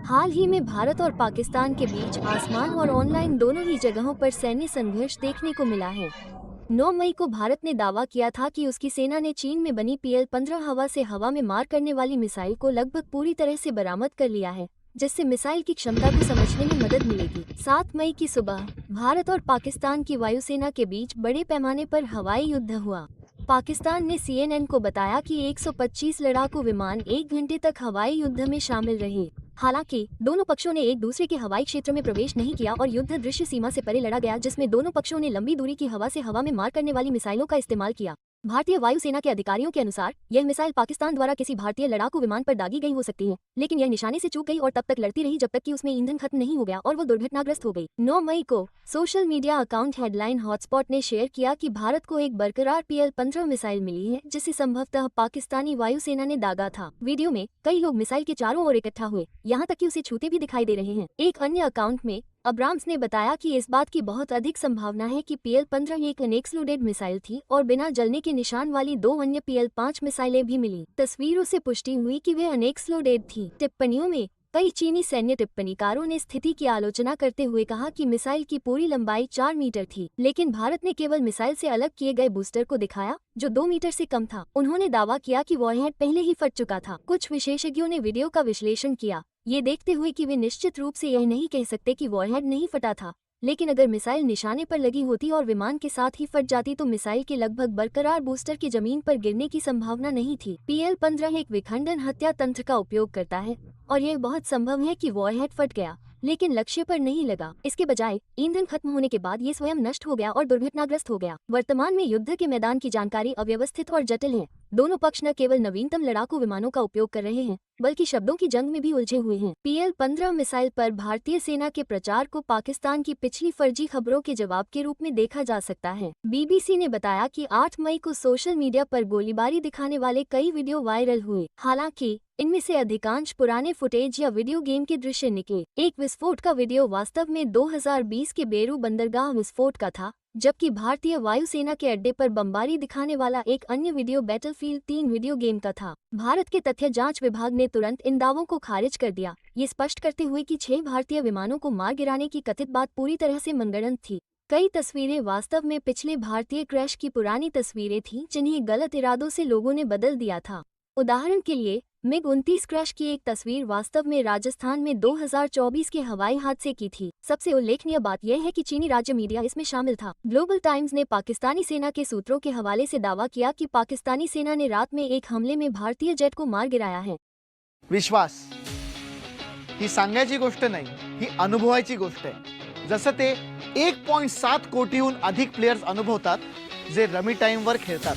हाल ही में भारत और पाकिस्तान के बीच आसमान और ऑनलाइन दोनों ही जगहों पर सैन्य संघर्ष देखने को मिला है। 9 मई को भारत ने दावा किया था कि उसकी सेना ने चीन में बनी PL-15 हवा से हवा में मार करने वाली मिसाइल को लगभग पूरी तरह से बरामद कर लिया है, जिससे मिसाइल की क्षमता को समझने में मदद मिलेगी। 7 मई की सुबह भारत और पाकिस्तान की वायुसेना के बीच बड़े पैमाने पर हवाई युद्ध हुआ। पाकिस्तान ने CNN को बताया कि 125 लड़ाकू विमान 1 घंटे तक हवाई युद्ध में शामिल रहे। हालांकि दोनों पक्षों ने एक दूसरे के हवाई क्षेत्र में प्रवेश नहीं किया और युद्ध दृश्य सीमा से परे लड़ा गया, जिसमें दोनों पक्षों ने लंबी दूरी की हवा से हवा में मार करने वाली मिसाइलों का इस्तेमाल किया। भारतीय वायुसेना के अधिकारियों के अनुसार यह मिसाइल पाकिस्तान द्वारा किसी भारतीय लड़ाकू विमान पर दागी गई हो सकती है, लेकिन यह निशाने से चूक गई और तब तक लड़ती रही जब तक कि उसमें ईंधन खत्म नहीं हो गया और वो दुर्घटनाग्रस्त हो गई। 9 मई को social media account headline hotspot ने शेयर किया कि भारत को एक बरकरार PL-15 मिसाइल मिली है, जिसे संभवतः पाकिस्तानी वायुसेना ने दागा था। वीडियो में कई लोग मिसाइल के चारों ओर इकट्ठा हुए, यहाँ तक कि उसे छूते भी दिखाई दे रहे हैं। एक अन्य अकाउंट में अब्राम्स ने बताया कि इस बात की बहुत अधिक संभावना है कि PL-15 एक अनएक्सप्लोडेड मिसाइल थी और बिना जलने के निशान वाली 2 अन्य PL-5 मिसाइलें भी मिली। तस्वीरों से पुष्टि हुई कि वे अनएक्सप्लोडेड थी। टिप्पणियों में कई चीनी सैन्य टिप्पणीकारों ने स्थिति की आलोचना करते हुए कहा कि मिसाइल की पूरी लंबाई 4 मीटर थी, लेकिन भारत ने केवल मिसाइल से अलग किए गए बूस्टर को दिखाया जो 2 मीटर से कम था। उन्होंने दावा किया कि वॉरहेड पहले ही फट चुका था। कुछ विशेषज्ञों ने वीडियो का विश्लेषण किया, ये देखते हुए कि वे निश्चित रूप से यह नहीं कह सकते कि वॉरहेड नहीं फटा था, लेकिन अगर मिसाइल निशाने पर लगी होती और विमान के साथ ही फट जाती तो मिसाइल के लगभग बरकरार बूस्टर के जमीन पर गिरने की संभावना नहीं थी। PL-15 एक विखंडन हत्या तंत्र का उपयोग करता है और यह बहुत संभव है कि वॉरहेड फट गया लेकिन लक्ष्य पर नहीं लगा। इसके बजाय ईंधन खत्म होने के बाद ये स्वयं नष्ट हो गया और दुर्घटनाग्रस्त हो गया। वर्तमान में युद्ध के मैदान की जानकारी अव्यवस्थित और जटिल है। दोनों पक्ष न केवल नवीनतम लड़ाकू विमानों का उपयोग कर रहे हैं, बल्कि शब्दों की जंग में भी उलझे हुए हैं। PL-15 मिसाइल पर भारतीय सेना के प्रचार को पाकिस्तान की पिछली फर्जी खबरों के जवाब के रूप में देखा जा सकता है। BBC ने बताया कि 8 मई को सोशल मीडिया पर गोलीबारी दिखाने वाले कई वीडियो वायरल हुए। हालांकि इनमें से अधिकांश पुराने फुटेज या वीडियो गेम के दृश्य निकले। एक विस्फोट का वीडियो वास्तव में 2020 के बेरू बंदरगाह विस्फोट का था, जबकि भारतीय वायुसेना के अड्डे पर बमबारी दिखाने वाला एक अन्य वीडियो बैटलफील्ड 3 वीडियो गेम का था। भारत के तथ्य जांच विभाग ने तुरंत इन दावों को खारिज कर दिया, ये स्पष्ट करते हुए कि 6 भारतीय विमानों को मार गिराने की कथित बात पूरी तरह से मनगढ़ंत थी। कई तस्वीरें वास्तव में पिछले भारतीय क्रैश की पुरानी तस्वीरें थीं, जिन्हें गलत इरादों से लोगों ने बदल दिया था। उदाहरण के लिए MiG-29 क्रैश की एक तस्वीर वास्तव में राजस्थान में 2024 के हवाई हादसे की थी। सबसे उल्लेखनीय बात यह है कि चीनी राज्य मीडिया इसमें शामिल था। ग्लोबल टाइम्स ने पाकिस्तानी सेना के सूत्रों के हवाले से दावा किया कि पाकिस्तानी सेना ने रात में एक हमले में भारतीय जेट को मार गिराया है। विश्वास ही सांगायची गोष्ट नाही, ही अनुभवायची गोष्ट आहे। जसं ते 1.7 कोटीहून अधिक प्लेयर्स अनुभवतात जे रमी टाइमवर खेळतात,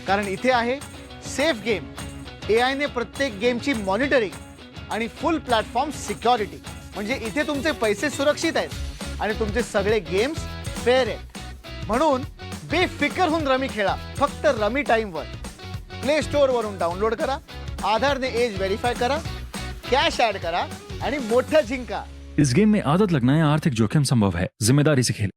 कारण इथे आहे सेफ गेम। AI ने प्रत्येक गेमची मॉनिटरिंग आणि फुल प्लॅटफॉर्म सिक्युरिटी, म्हणजे इथे तुमचे पैसे सुरक्षित आहेत आणि तुमचे सगळे गेम्स फेअर आहेत। म्हणून बेफिकर होऊन रमी खेळा, फक्त रमी टाइमवर। प्ले स्टोअर वरून डाउनलोड करा, आधारने एज व्हेरीफाय करा, कैश ऐड करा आणि मोठं जिंका। इस गेम में आदत लगना या आर्थिक जोखिम संभव है, जिम्मेदारी से खेलें।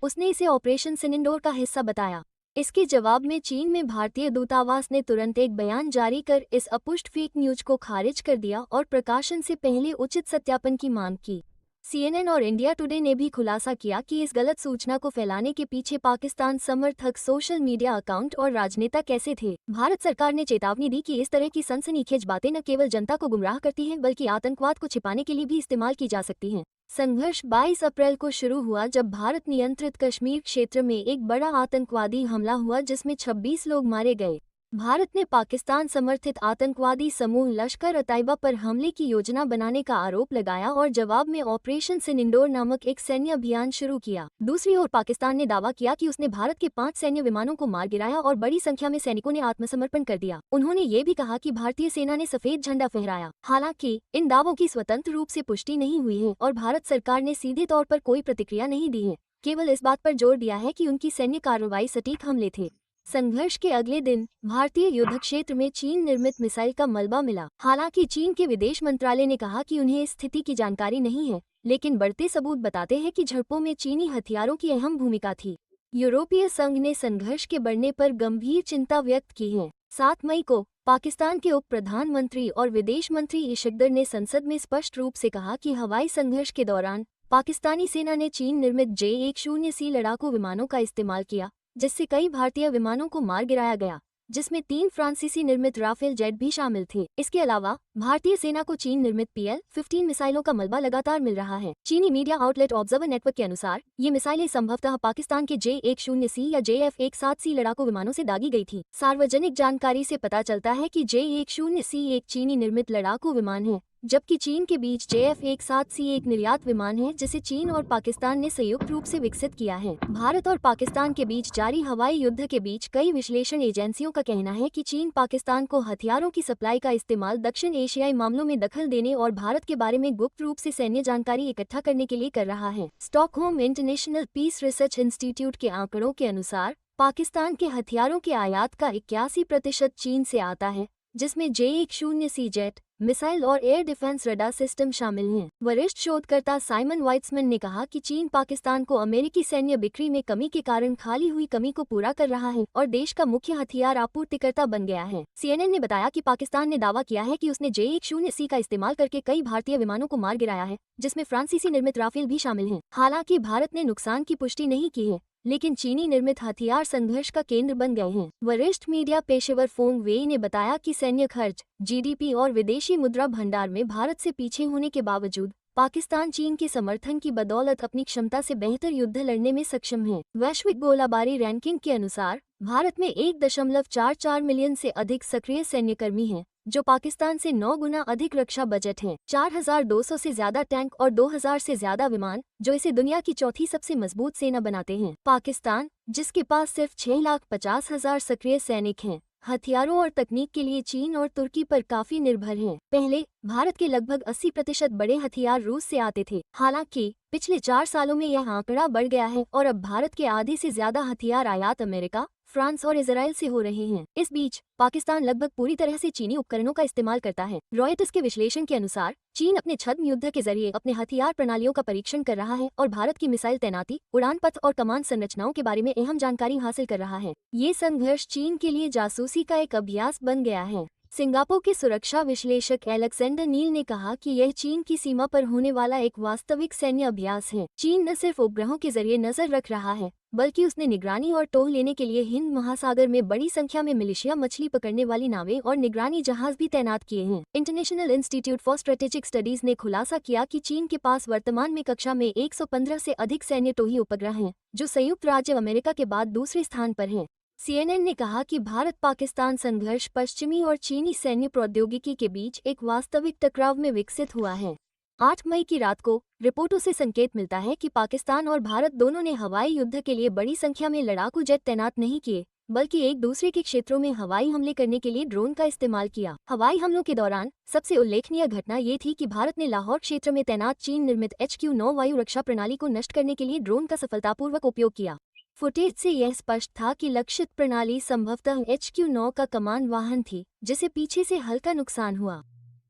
उसने इसे ऑपरेशन सिनिंडोर का हिस्सा बताया। इसके जवाब में चीन में भारतीय दूतावास ने तुरंत एक बयान जारी कर इस अपुष्ट फेक न्यूज को खारिज कर दिया और प्रकाशन से पहले उचित सत्यापन की मांग की। CNN और इंडिया टुडे ने भी खुलासा किया कि इस गलत सूचना को फैलाने के पीछे पाकिस्तान समर्थक सोशल मीडिया अकाउंट और राजनेता कैसे थे। भारत सरकार ने चेतावनी दी कि इस तरह की सनसनीखेज बातें न केवल जनता को गुमराह करती हैं, बल्कि आतंकवाद को छिपाने के लिए भी इस्तेमाल की जा सकती हैं। संघर्ष 22 अप्रैल को शुरू हुआ जब भारत नियंत्रित कश्मीर क्षेत्र में एक बड़ा आतंकवादी हमला हुआ, जिसमें 26 लोग मारे गए। भारत ने पाकिस्तान समर्थित आतंकवादी समूह लश्कर-ए-तैयबा पर हमले की योजना बनाने का आरोप लगाया और जवाब में ऑपरेशन सिनिंडोर नामक एक सैन्य अभियान शुरू किया। दूसरी ओर पाकिस्तान ने दावा किया कि उसने भारत के 5 सैन्य विमानों को मार गिराया और बड़ी संख्या में सैनिकों ने आत्मसमर्पण कर दिया। उन्होंने ये भी कहा कि भारतीय सेना ने सफेद झंडा फहराया। हालांकि इन दावों की स्वतंत्र रूप से पुष्टि नहीं हुई है और भारत सरकार ने सीधे तौर पर कोई प्रतिक्रिया नहीं दी है, केवल इस बात पर जोर दिया है कि उनकी सैन्य कार्रवाई सटीक हमले थे। संघर्ष के अगले दिन भारतीय युद्ध क्षेत्र में चीन निर्मित मिसाइल का मलबा मिला। हालांकि चीन के विदेश मंत्रालय ने कहा कि उन्हें इस स्थिति की जानकारी नहीं है, लेकिन बढ़ते सबूत बताते हैं कि झड़पों में चीनी हथियारों की अहम भूमिका थी। यूरोपीय संघ ने संघर्ष के बढ़ने पर गंभीर चिंता व्यक्त की है। 7 मई को पाकिस्तान के उप प्रधानमंत्री और विदेश मंत्री इशकदर ने संसद में स्पष्ट रूप से कहा कि हवाई संघर्ष के दौरान पाकिस्तानी सेना ने चीन निर्मित J-10C लड़ाकू विमानों का इस्तेमाल किया, जिससे कई भारतीय विमानों को मार गिराया गया, जिसमें 3 फ्रांसीसी निर्मित राफेल जेट भी शामिल थे। इसके अलावा भारतीय सेना को चीन निर्मित PL-15 मिसाइलों का मलबा लगातार मिल रहा है। चीनी मीडिया आउटलेट ऑब्जर्वर नेटवर्क के अनुसार ये मिसाइलें संभवतः पाकिस्तान के J-10C या JF-17C लड़ाकू विमानों से दागी गई थी। सार्वजनिक जानकारी से पता चलता है कि J-10C एक चीनी निर्मित लड़ाकू विमान है, जबकि चीन के बीच JF-17C एक निर्यात विमान है जिसे चीन और पाकिस्तान ने संयुक्त रूप से विकसित किया है। भारत और पाकिस्तान के बीच जारी हवाई युद्ध के बीच कई विश्लेषण एजेंसियों का कहना है कि चीन पाकिस्तान को हथियारों की सप्लाई का इस्तेमाल दक्षिण एशियाई मामलों में दखल देने और भारत के बारे में गुप्त रूप से सैन्य जानकारी इकट्ठा करने के लिए कर रहा है। Stockholm International Peace Research Institute के आंकड़ों के अनुसार पाकिस्तान के हथियारों के आयात का 81% चीन से आता है, जिसमें J-10C जेट, मिसाइल और एयर डिफेंस रडार सिस्टम शामिल हैं। वरिष्ठ शोधकर्ता साइमन वाइट्समैन ने कहा कि चीन पाकिस्तान को अमेरिकी सैन्य बिक्री में कमी के कारण खाली हुई कमी को पूरा कर रहा है और देश का मुख्य हथियार आपूर्तिकर्ता बन गया है। CNN ने बताया कि पाकिस्तान ने दावा किया है कि उसने J-10C का इस्तेमाल करके कई भारतीय विमानों को मार गिराया है, जिसमें फ्रांसीसी निर्मित राफेल भी शामिल हैं। हालांकि भारत ने नुकसान की पुष्टि नहीं की है, लेकिन चीनी निर्मित हथियार संघर्ष का केंद्र बन गए हैं। वरिष्ठ मीडिया पेशेवर फोंग वेई ने बताया कि सैन्य खर्च, GDP और विदेशी मुद्रा भंडार में भारत से पीछे होने के बावजूद पाकिस्तान चीन के समर्थन की बदौलत अपनी क्षमता से बेहतर युद्ध लड़ने में सक्षम है। वैश्विक गोलाबारी रैंकिंग के अनुसार भारत में 1.44 मिलियन से अधिक सक्रिय सैन्यकर्मी हैं, जो पाकिस्तान से 9 गुना अधिक रक्षा बजट है। 4200 से ज्यादा टैंक और 2000 से ज्यादा विमान, जो इसे दुनिया की चौथी सबसे मजबूत सेना बनाते हैं। पाकिस्तान, जिसके पास सिर्फ 6,50,000 सक्रिय सैनिक हैं, हथियारों और तकनीक के लिए चीन और तुर्की पर काफी निर्भर है। पहले भारत के लगभग 80% बड़े हथियार रूस से आते थे। हालांकि पिछले 4 सालों में यह आंकड़ा बढ़ गया है और अब भारत के आधे से ज्यादा हथियार आयात अमेरिका, फ्रांस और इजराइल से हो रहे हैं। इस बीच पाकिस्तान लगभग पूरी तरह से चीनी उपकरणों का इस्तेमाल करता है। रॉयटर्स के विश्लेषण के अनुसार चीन अपने छद्म युद्ध के जरिए अपने हथियार प्रणालियों का परीक्षण कर रहा है और भारत की मिसाइल तैनाती, उड़ान पथ और कमान संरचनाओं के बारे में अहम जानकारी हासिल कर रहा है। ये संघर्ष चीन के लिए जासूसी का एक अभ्यास बन गया है। सिंगापुर के सुरक्षा विश्लेषक एलेक्जेंडर नील ने कहा कि यह चीन की सीमा पर होने वाला एक वास्तविक सैन्य अभ्यास है। चीन न सिर्फ उपग्रहों के जरिए नजर रख रहा है, बल्कि उसने निगरानी और टोह लेने के लिए हिंद महासागर में बड़ी संख्या में मिलिशिया, मछली पकड़ने वाली नावें और निगरानी जहाज भी तैनात किए हैं। International institute for strategic studies ने खुलासा किया कि चीन के पास वर्तमान में कक्षा में 115 से अधिक सैन्य टोही उपग्रह हैं, जो संयुक्त राज्य अमेरिका के बाद दूसरे स्थान पर हैं। CNN ने कहा कि भारत पाकिस्तान संघर्ष पश्चिमी और चीनी सैन्य प्रौद्योगिकी के बीच एक वास्तविक टकराव में विकसित हुआ है। 8 मई की रात को रिपोर्टों से संकेत मिलता है कि पाकिस्तान और भारत दोनों ने हवाई युद्ध के लिए बड़ी संख्या में लड़ाकू जेट तैनात नहीं किए, बल्कि एक दूसरे के क्षेत्रों में हवाई हमले करने के लिए ड्रोन का इस्तेमाल किया। हवाई हमलों के दौरान सबसे उल्लेखनीय घटना ये थी कि भारत ने लाहौर क्षेत्र में तैनात चीन निर्मित HQ-9 वायु रक्षा प्रणाली को नष्ट करने के लिए ड्रोन का सफलतापूर्वक उपयोग किया। फुटेज से यह स्पष्ट था कि लक्षित प्रणाली संभवतः HQ-9 का कमान वाहन थी, जिसे पीछे से हल्का नुकसान हुआ।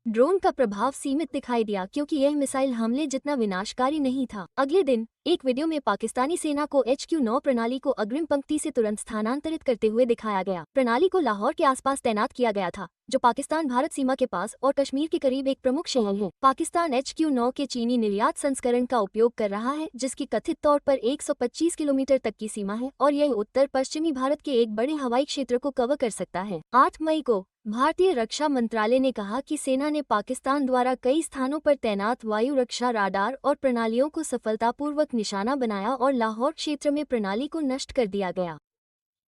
ड्रोन का प्रभाव सीमित दिखाई दिया क्योंकि यह मिसाइल हमले जितना विनाशकारी नहीं था। अगले दिन एक वीडियो में पाकिस्तानी सेना को HQ-9 प्रणाली को अग्रिम पंक्ति से तुरंत स्थानांतरित करते हुए दिखाया गया। प्रणाली को लाहौर के आसपास तैनात किया गया था, जो पाकिस्तान भारत सीमा के पास और कश्मीर के करीब एक प्रमुख शहर है। पाकिस्तान HQ-9 के चीनी निर्यात संस्करण का उपयोग कर रहा है, जिसकी कथित तौर पर 125 किलोमीटर तक की सीमा है और यह उत्तर पश्चिमी भारत के एक बड़े हवाई क्षेत्र को कवर कर सकता है। 8 मई को भारतीय रक्षा मंत्रालय ने कहा कि सेना ने पाकिस्तान द्वारा कई स्थानों पर तैनात वायु रक्षा राडार और प्रणालियों को सफलतापूर्वक निशाना बनाया और लाहौर क्षेत्र में प्रणाली को नष्ट कर दिया गया।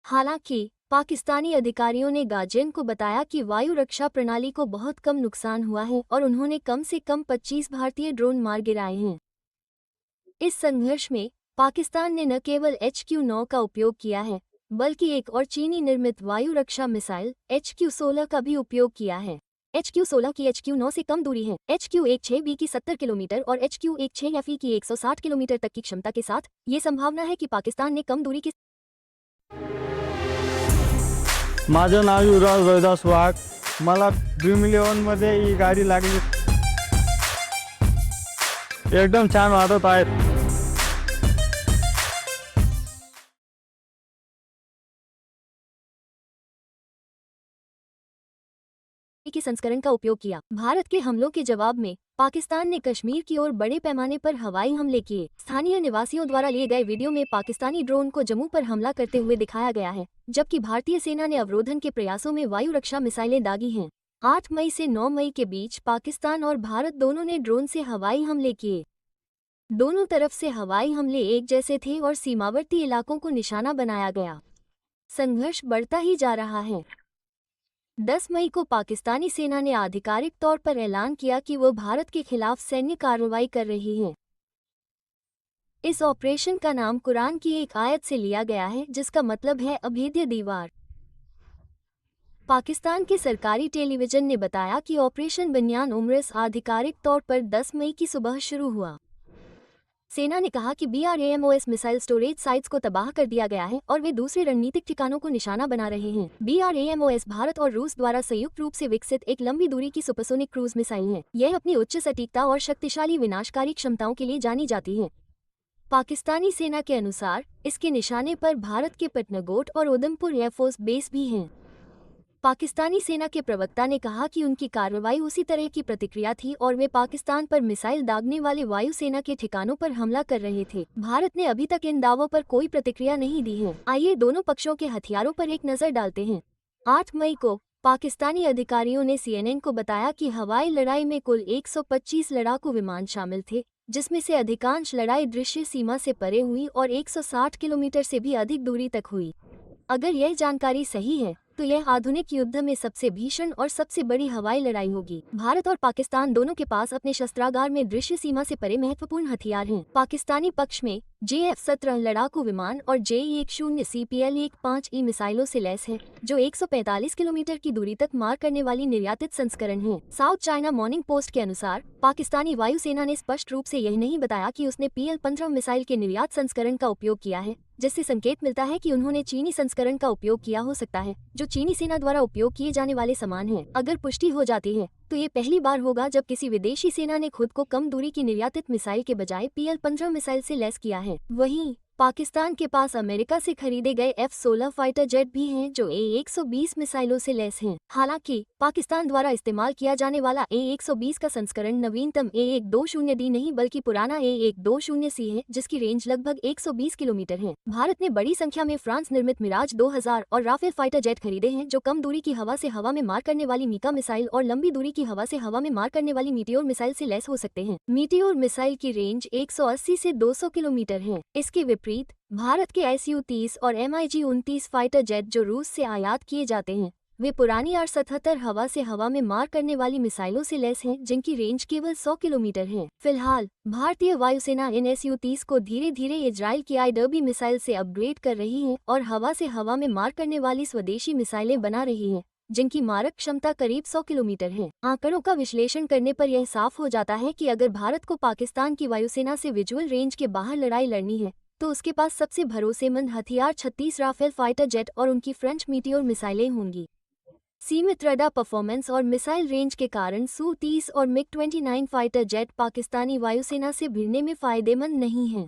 हालांकि पाकिस्तानी अधिकारियों ने गार्जियन को बताया कि वायु रक्षा प्रणाली को बहुत कम नुकसान हुआ है और उन्होंने कम से कम 25 भारतीय ड्रोन मार गिराए हैं। इस संघर्ष में पाकिस्तान ने न केवल HQ-9 का उपयोग किया है, बल्कि एक और चीनी निर्मित वायु रक्षा मिसाइल HQ-16 का भी उपयोग किया है। HQ-16 की HQ-9 से कम दूरी है। HQ-16B की 70 किलोमीटर और HQ-16FE की 160 किलोमीटर तक की क्षमता के साथ ये संभावना है कि पाकिस्तान ने कम दूरी की। माझं नाव युवराज रोहिदास वाघ। मला ड्रीम 11 मध्ये ही गाडी लागली, एकदम छान वाटत आहे। के संस्करण का उपयोग किया। भारत के हमलों के जवाब में पाकिस्तान ने कश्मीर की ओर बड़े पैमाने पर हवाई हमले किए। स्थानीय निवासियों द्वारा लिए गए वीडियो में पाकिस्तानी ड्रोन को जम्मू पर हमला करते हुए दिखाया गया है, जबकि भारतीय सेना ने अवरोधन के प्रयासों में वायु रक्षा मिसाइलें दागी हैं। 8 मई से 9 मई के बीच पाकिस्तान और भारत दोनों ने ड्रोन से हवाई हमले किए। दोनों तरफ से हवाई हमले एक जैसे थे और सीमावर्ती इलाकों को निशाना बनाया गया। संघर्ष बढ़ता ही जा रहा है। 10 मई को पाकिस्तानी सेना ने आधिकारिक तौर पर ऐलान किया कि वो भारत के खिलाफ सैन्य कार्रवाई कर रही है। इस ऑपरेशन का नाम कुरान की एक आयत से लिया गया है, जिसका मतलब है अभेद्य दीवार। पाकिस्तान के सरकारी टेलीविजन ने बताया कि ऑपरेशन बनियान उमरस आधिकारिक तौर पर 10 मई की सुबह शुरू हुआ। सेना ने कहा कि BRAMOS मिसाइल स्टोरेज साइट्स को तबाह कर दिया गया है और वे दूसरे रणनीतिक ठिकानों को निशाना बना रहे हैं। BRAMOS भारत और रूस द्वारा संयुक्त रूप से विकसित एक लंबी दूरी की सुपरसोनिक क्रूज मिसाइल है। यह अपनी उच्च सटीकता और शक्तिशाली विनाशकारी क्षमताओं के लिए जानी जाती है। पाकिस्तानी सेना के अनुसार इसके निशाने पर भारत के पटनागोट और उधमपुर एयरफोर्स बेस भी हैं। पाकिस्तानी सेना के प्रवक्ता ने कहा कि उनकी कार्रवाई उसी तरह की प्रतिक्रिया थी और वे पाकिस्तान पर मिसाइल दागने वाले वायुसेना के ठिकानों पर हमला कर रहे थे। भारत ने अभी तक इन दावों पर कोई प्रतिक्रिया नहीं दी है। आइए दोनों पक्षों के हथियारों पर एक नजर डालते हैं। 8 मई को पाकिस्तानी अधिकारियों ने CNN को बताया कि हवाई लड़ाई में कुल 125 लड़ाकू विमान शामिल थे, जिसमें से अधिकांश लड़ाई दृश्य सीमा से परे हुई और 160 किलोमीटर से भी अधिक दूरी तक हुई। अगर यह जानकारी सही है तो यह आधुनिक युद्ध में सबसे भीषण और सबसे बड़ी हवाई लड़ाई होगी। भारत और पाकिस्तान दोनों के पास अपने शस्त्रागार में दृश्य सीमा से परे महत्वपूर्ण हथियार हैं। पाकिस्तानी पक्ष में JF-17 लड़ाकू विमान और J-10 CPL-15E मिसाइलों से लैस है, जो 145 किलोमीटर की दूरी तक मार करने वाली निर्यातित संस्करण है। साउथ चाइना मॉर्निंग पोस्ट के अनुसार पाकिस्तानी वायुसेना ने स्पष्ट रूप से यह नहीं बताया कि उसने PL-15 मिसाइल के निर्यात संस्करण का उपयोग किया है, जिससे संकेत मिलता है कि उन्होंने चीनी संस्करण का उपयोग किया हो सकता है, जो चीनी सेना द्वारा उपयोग किए जाने वाले समान है। अगर पुष्टि हो जाती है तो ये पहली बार होगा जब किसी विदेशी सेना ने खुद को कम दूरी की निर्यातित मिसाइल के बजाय PL-15 मिसाइल से लैस किया है। वहीं पाकिस्तान के पास अमेरिका से खरीदे गए F-16 फाइटर जेट भी हैं, जो A-120 मिसाइलों से लैस हैं। हालांकि पाकिस्तान द्वारा इस्तेमाल किया जाने वाला A-120 का संस्करण नवीनतम A-120D नहीं बल्कि पुराना A-120C है, जिसकी रेंज लगभग 120 किलोमीटर है। भारत ने बड़ी संख्या में फ्रांस निर्मित मिराज 2000 और राफेल फाइटर जेट खरीदे हैं, जो कम दूरी की हवा से हवा में मार करने वाली मीका मिसाइल और लंबी दूरी की हवा से हवा में मार करने वाली मीटियोर मिसाइल से लैस हो सकते हैं। मीटियोर मिसाइल की रेंज 180 से 200 किलोमीटर है। इसके विपरीत भारत के Su-30 और MiG-29 फाइटर जेट जो रूस से आयात किए जाते हैं, वे पुरानी R-77 हवा से हवा में मार करने वाली मिसाइलों से लैस हैं, जिनकी रेंज केवल 100 किलोमीटर है। फिलहाल भारतीय वायुसेना इन Su-30 को धीरे धीरे इजराइल की IW मिसाइल से अपग्रेड कर रही है और हवा से हवा में मार करने वाली स्वदेशी मिसाइलें बना रही है, जिनकी मारक क्षमता करीब 100 किलोमीटर है। आंकड़ों का विश्लेषण करने पर यह साफ हो जाता है कि अगर भारत को पाकिस्तान की वायुसेना से विजुअल रेंज के बाहर लड़ाई लड़नी है तो उसके पास सबसे भरोसेमंद हथियार 36 राफेल फाइटर जेट और उनकी फ्रेंच मीटियोर मिसाइलें होंगी। सीमित रडार परफॉर्मेंस और मिसाइल रेंज के कारण Su-30 और MiG-29 फाइटर जेट पाकिस्तानी वायुसेना से भिड़ने में फायदेमंद नहीं हैं।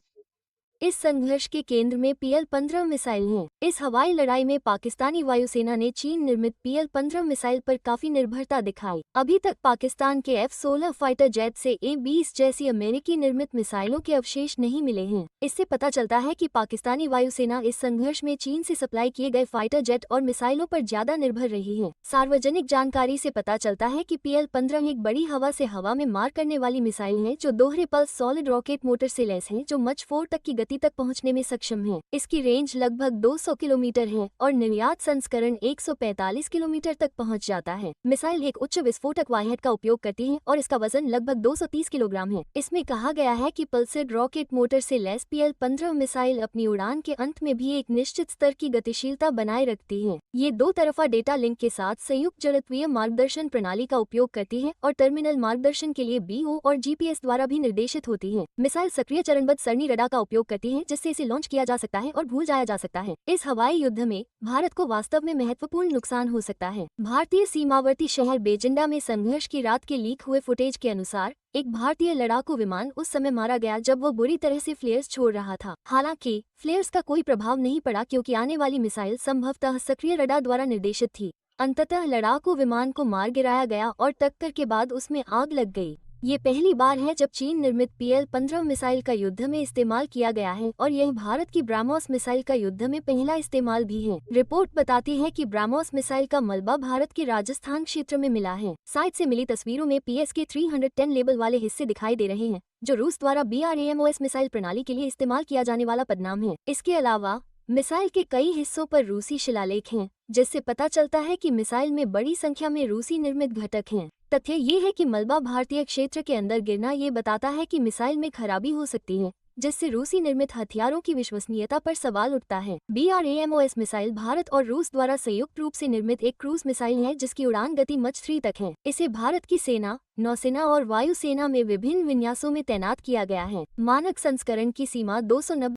इस संघर्ष के केंद्र में PL-15 मिसाइल हैं। इस हवाई लड़ाई में पाकिस्तानी वायुसेना ने चीन निर्मित PL-15 मिसाइल पर काफी निर्भरता दिखाई। अभी तक पाकिस्तान के F-16 फाइटर जेट से A-20 जैसी अमेरिकी निर्मित मिसाइलों के अवशेष नहीं मिले हैं। इससे पता चलता है कि पाकिस्तानी वायुसेना इस संघर्ष में चीन से सप्लाई किए गए फाइटर जेट और मिसाइलों पर ज्यादा निर्भर रही है। सार्वजनिक जानकारी से पता चलता है कि PL-15 एक बड़ी हवा से हवा में मार करने वाली मिसाइल है, जो दोहरे पल्स सॉलिड रॉकेट मोटर से लैस है, जो मच 4 तक की तक पहुंचने में सक्षम है। इसकी रेंज लगभग 200 किलोमीटर है और निर्यात संस्करण 145 किलोमीटर तक पहुंच जाता है। मिसाइल एक उच्च विस्फोटक वारहेड का उपयोग करती है और इसका वजन लगभग 230 किलोग्राम है। इसमें कहा गया है कि पल्सेड रॉकेट मोटर से लैस PL-15 मिसाइल अपनी उड़ान के अंत में भी एक निश्चित स्तर की गतिशीलता बनाए रखती है। ये दो तरफा डेटा लिंक के साथ संयुक्त जड़त्वीय मार्गदर्शन प्रणाली का उपयोग करती है और टर्मिनल मार्गदर्शन के लिए BO और GPS द्वारा भी निर्देशित होती है। मिसाइल सक्रिय चरणबद्ध सरणी रडार का उपयोग करती है, जिससे इसे लॉन्च किया जा सकता है और भूल जाया जा सकता है। इस हवाई युद्ध में भारत को वास्तव में महत्वपूर्ण नुकसान हो सकता है। भारतीय सीमावर्ती शहर बेजिंडा में संघर्ष की रात के लीक हुए फुटेज के अनुसार एक भारतीय लड़ाकू विमान उस समय मारा गया जब वो बुरी तरह से फ्लेयर्स छोड़ रहा था। हालांकि फ्लेयर्स का कोई प्रभाव नहीं पड़ा क्योंकि आने वाली मिसाइल संभवतः सक्रिय रडार द्वारा निर्देशित थी। अंततः लड़ाकू विमान को मार गिराया गया और टक्कर के बाद उसमें आग लग गई। ये पहली बार है जब चीन निर्मित PL-15 मिसाइल का युद्ध में इस्तेमाल किया गया है और यह भारत की ब्रह्मोस मिसाइल का युद्ध में पहला इस्तेमाल भी है। रिपोर्ट बताती है कि ब्रह्मोस मिसाइल का मलबा भारत के राजस्थान क्षेत्र में मिला है। साइट से मिली तस्वीरों में PSK-310 लेबल वाले हिस्से दिखाई दे रहे हैं, जो रूस द्वारा BRAMOS मिसाइल प्रणाली के लिए इस्तेमाल किया जाने वाला पदनाम है। इसके अलावा मिसाइल के कई हिस्सों पर रूसी शिलालेख हैं, जिससे पता चलता है कि मिसाइल में बड़ी संख्या में रूसी निर्मित घटक हैं। तथ्य ये है कि मलबा भारतीय क्षेत्र के अंदर गिरना ये बताता है कि मिसाइल में खराबी हो सकती है, जिससे रूसी निर्मित हथियारों की विश्वसनीयता पर सवाल उठता है। BRAMOS मिसाइल भारत और रूस द्वारा संयुक्त रूप से निर्मित एक क्रूज मिसाइल है, जिसकी उड़ान गति मच 3 तक है। इसे भारत की सेना, नौसेना और वायुसेना में विभिन्न विन्यासों में तैनात किया गया है। मानक संस्करण की सीमा 290